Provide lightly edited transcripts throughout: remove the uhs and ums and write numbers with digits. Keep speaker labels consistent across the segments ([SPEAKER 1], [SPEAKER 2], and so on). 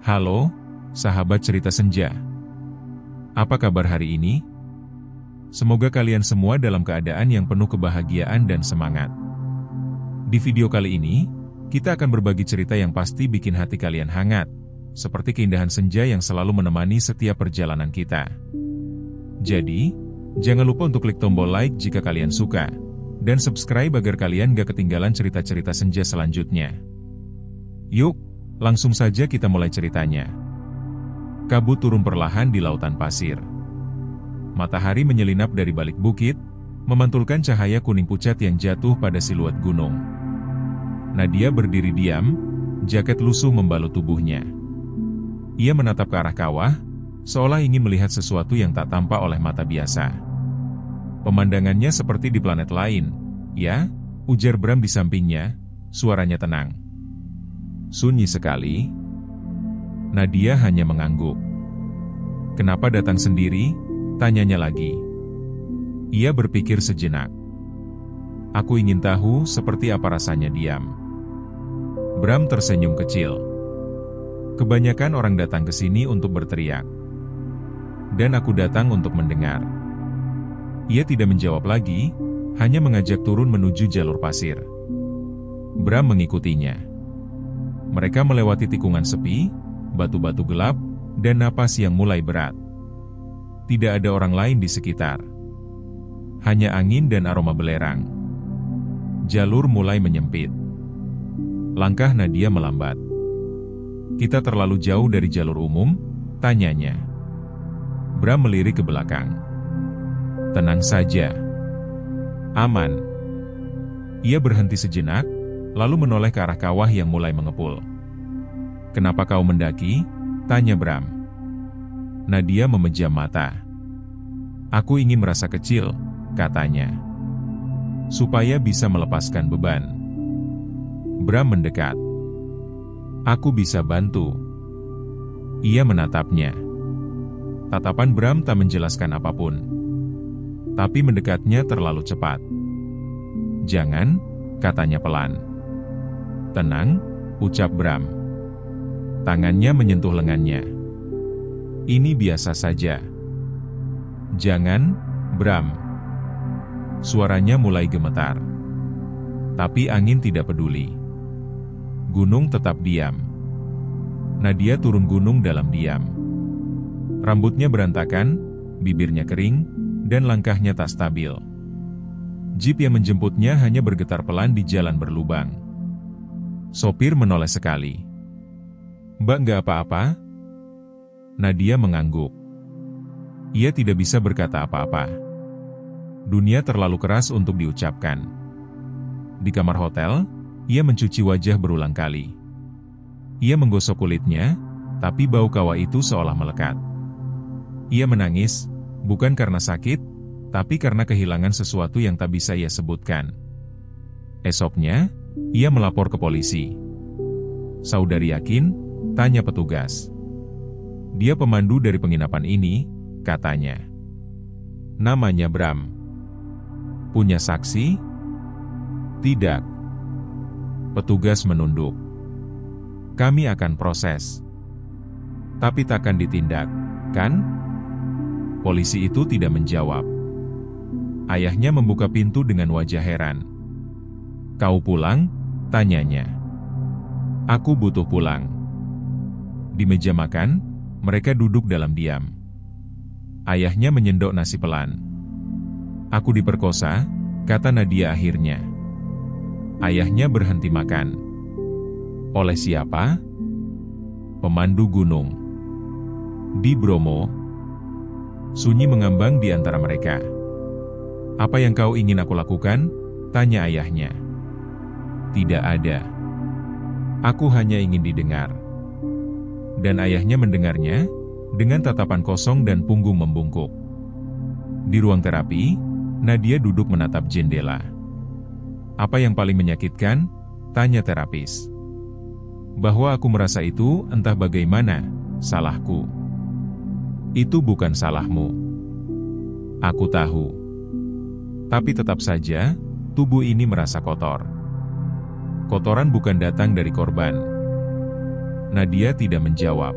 [SPEAKER 1] Halo, sahabat cerita senja. Apa kabar hari ini? Semoga kalian semua dalam keadaan yang penuh kebahagiaan dan semangat. Di video kali ini, kita akan berbagi cerita yang pasti bikin hati kalian hangat, seperti keindahan senja yang selalu menemani setiap perjalanan kita. Jadi, jangan lupa untuk klik tombol like jika kalian suka, dan subscribe agar kalian gak ketinggalan cerita-cerita senja selanjutnya. Yuk, langsung saja kita mulai ceritanya. Kabut turun perlahan di lautan pasir. Matahari menyelinap dari balik bukit, memantulkan cahaya kuning pucat yang jatuh pada siluet gunung. Nadia berdiri diam, jaket lusuh membalut tubuhnya. Ia menatap ke arah kawah, seolah ingin melihat sesuatu yang tak tampak oleh mata biasa. Pemandangannya seperti di planet lain, ya, ujar Bram di sampingnya, suaranya tenang. Sunyi sekali. Nadia hanya mengangguk. Kenapa datang sendiri? Tanyanya lagi. Ia berpikir sejenak. Aku ingin tahu seperti apa rasanya diam. Bram tersenyum kecil. Kebanyakan orang datang ke sini untuk berteriak. Dan aku datang untuk mendengar. Ia tidak menjawab lagi, hanya mengajak turun menuju jalur pasir. Bram mengikutinya. Mereka melewati tikungan sepi, batu-batu gelap, dan napas yang mulai berat. Tidak ada orang lain di sekitar. Hanya angin dan aroma belerang. Jalur mulai menyempit. Langkah Nadia melambat. Kita terlalu jauh dari jalur umum? Tanyanya. Bram melirik ke belakang. Tenang saja. Aman. Ia berhenti sejenak, lalu menoleh ke arah kawah yang mulai mengepul. Kenapa kau mendaki? Tanya Bram. Nadia memejam mata. Aku ingin merasa kecil, katanya. Supaya bisa melepaskan beban. Bram mendekat. Aku bisa bantu. Ia menatapnya. Tatapan Bram tak menjelaskan apapun. Tapi mendekatnya terlalu cepat. Jangan, katanya pelan. Tenang, ucap Bram. Tangannya menyentuh lengannya. Ini biasa saja. Jangan, Bram. Suaranya mulai gemetar. Tapi angin tidak peduli. Gunung tetap diam. Nadia turun gunung dalam diam. Rambutnya berantakan, bibirnya kering, dan langkahnya tak stabil. Jeep yang menjemputnya hanya bergetar pelan di jalan berlubang. Sopir menoleh sekali. Mbak nggak apa-apa? Nadia mengangguk. Ia tidak bisa berkata apa-apa. Dunia terlalu keras untuk diucapkan. Di kamar hotel, ia mencuci wajah berulang kali. Ia menggosok kulitnya, tapi bau kawah itu seolah melekat. Ia menangis, bukan karena sakit, tapi karena kehilangan sesuatu yang tak bisa ia sebutkan. Esoknya, ia melapor ke polisi. Saudari yakin? Tanya petugas. Dia pemandu dari penginapan ini, katanya. Namanya Bram. Punya saksi? Tidak. Petugas menunduk. Kami akan proses. Tapi takkan ditindak, kan? Polisi itu tidak menjawab. Ayahnya membuka pintu dengan wajah heran. Kau pulang? Tanyanya. Aku butuh pulang. Di meja makan, mereka duduk dalam diam. Ayahnya menyendok nasi pelan. Aku diperkosa, kata Nadia akhirnya. Ayahnya berhenti makan. Oleh siapa? Pemandu gunung. Di Bromo. Sunyi mengambang di antara mereka. Apa yang kau ingin aku lakukan? Tanya ayahnya. Tidak ada. Aku hanya ingin didengar. Dan ayahnya mendengarnya, dengan tatapan kosong dan punggung membungkuk. Di ruang terapi, Nadia duduk menatap jendela. Apa yang paling menyakitkan? Tanya terapis. Bahwa aku merasa itu, entah bagaimana, salahku. Itu bukan salahmu. Aku tahu. Tapi tetap saja, tubuh ini merasa kotor. Kotoran bukan datang dari korban. Nadia tidak menjawab.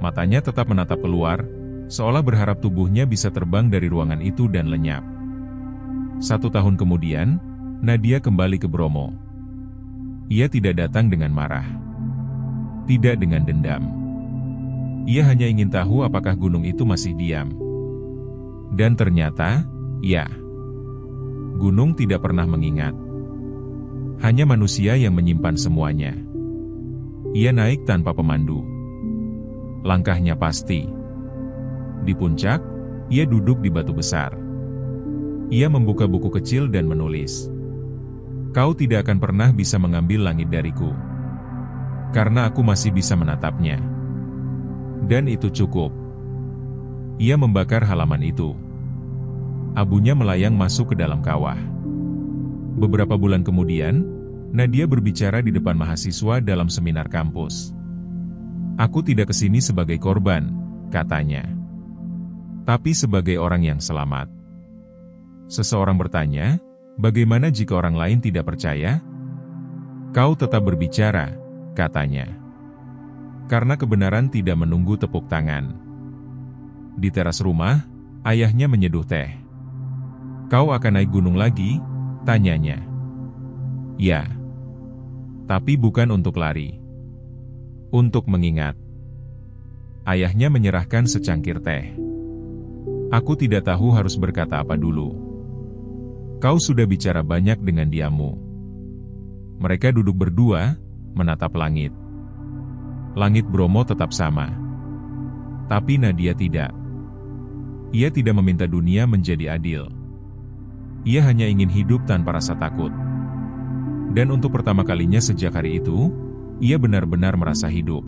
[SPEAKER 1] Matanya tetap menatap keluar, seolah berharap tubuhnya bisa terbang dari ruangan itu dan lenyap. 1 tahun kemudian, Nadia kembali ke Bromo. Ia tidak datang dengan marah. Tidak dengan dendam. Ia hanya ingin tahu apakah gunung itu masih diam. Dan ternyata, ya. Gunung tidak pernah mengingat. Hanya manusia yang menyimpan semuanya. Ia naik tanpa pemandu. Langkahnya pasti. Di puncak, ia duduk di batu besar. Ia membuka buku kecil dan menulis. Kau tidak akan pernah bisa mengambil langit dariku. Karena aku masih bisa menatapnya. Dan itu cukup. Ia membakar halaman itu. Abunya melayang masuk ke dalam kawah. Beberapa bulan kemudian, Nadia berbicara di depan mahasiswa dalam seminar kampus. Aku tidak kesini sebagai korban, katanya. Tapi sebagai orang yang selamat. Seseorang bertanya, bagaimana jika orang lain tidak percaya? Kau tetap berbicara, katanya. Karena kebenaran tidak menunggu tepuk tangan. Di teras rumah, ayahnya menyeduh teh. Kau akan naik gunung lagi? Tanyanya. Ya. Tapi bukan untuk lari. Untuk mengingat. Ayahnya menyerahkan secangkir teh. Aku tidak tahu harus berkata apa dulu. Kau sudah bicara banyak dengan diamu. Mereka duduk berdua, menatap langit. Langit Bromo tetap sama. Tapi Nadia tidak. Ia tidak meminta dunia menjadi adil. Ia hanya ingin hidup tanpa rasa takut. Dan untuk pertama kalinya sejak hari itu, ia benar-benar merasa hidup.